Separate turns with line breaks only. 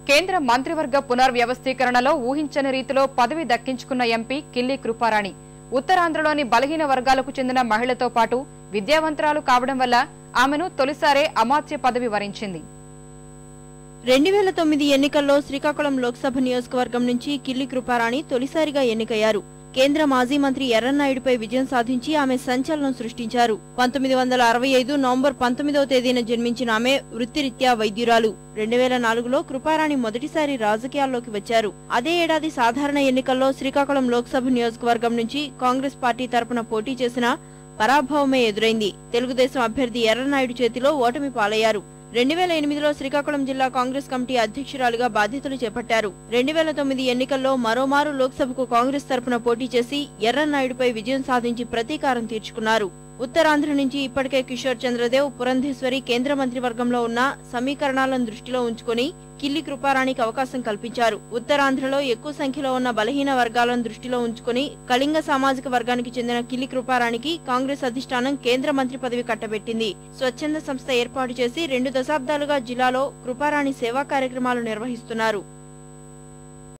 కేంద్ర మంత్రివర్గ పునర్వ్యవస్థీకరణలో ఊహించని రీతిలో పదవి దక్కించుకున్న ఎంపీ కిల్లి కృపారాణి ఉత్తరాంధ్రలోని బలహీన వర్గాలకు చెందిన మహిళతో పాటు విద్యావంతురాలు కావడం వల్ల ఆమెను తొలిసారే అమాత్య పదవి వరించింది.
2009 ఎన్నికల్లో శ్రీకాకుళం లోక్సభ నియోజకవర్గం నుంచి కిల్లి కృపారాణి తొలిసారిగా ఎన్నికయ్యారు. కేంద్ర మాజీ మంత్రి ఎర్రన్నాయుడిపై విజయం సాధించి ఆమె సంచలనం సృష్టించారు. 1965 నవంబర్ 19వ తేదీన జన్మించిన ఆమె వృత్తిరీత్యా వైద్యురాలు. 2004లో కృపారాణి మొదటిసారి రాజకీయాల్లోకి వచ్చారు. అదే ఏడాది సాధారణ ఎన్నికల్లో శ్రీకాకుళం లోక్సభ నియోజకవర్గం నుంచి కాంగ్రెస్ పార్టీ తరపున పోటీ చేసిన పరాభవమే ఎదురైంది. తెలుగుదేశం అభ్యర్థి ఎర్రన్నాయుడు చేతిలో ఓటమి పాలయ్యారు. 2008లో శ్రీకాకుళం జిల్లా కాంగ్రెస్ కమిటీ అధ్యక్షురాలుగా బాధ్యతలు చేపట్టారు. 2009 ఎన్నికల్లో మరోమారు లోక్సభకు కాంగ్రెస్ తరపున పోటీ చేసి ఎర్రన్నాయుడుపై విజయం సాధించి ప్రతీకారం తీర్చుకున్నారు. ఉత్తరాంధ్ర నుంచి ఇప్పటికే కిషోర్ చంద్రదేవ్, పురంధేశ్వరి కేంద్ర మంత్రివర్గంలో ఉన్న సమీకరణాలను దృష్టిలో ఉంచుకుని కిల్లి కృపారాణికి అవకాశం కల్పించారు. ఉత్తరాంధ్రలో ఎక్కువ సంఖ్యలో ఉన్న బలహీన వర్గాలను దృష్టిలో ఉంచుకుని కళింగ సామాజిక వర్గానికి చెందిన కిల్లి కృపారాణికి కాంగ్రెస్ అధిష్టానం కేంద్ర మంత్రి పదవి కట్టబెట్టింది. స్వచ్ఛంద సంస్థ ఏర్పాటు చేసి 2 దశాబ్దాలుగా జిల్లాలో కృపారాణి సేవా కార్యక్రమాలు నిర్వహిస్తున్నారు.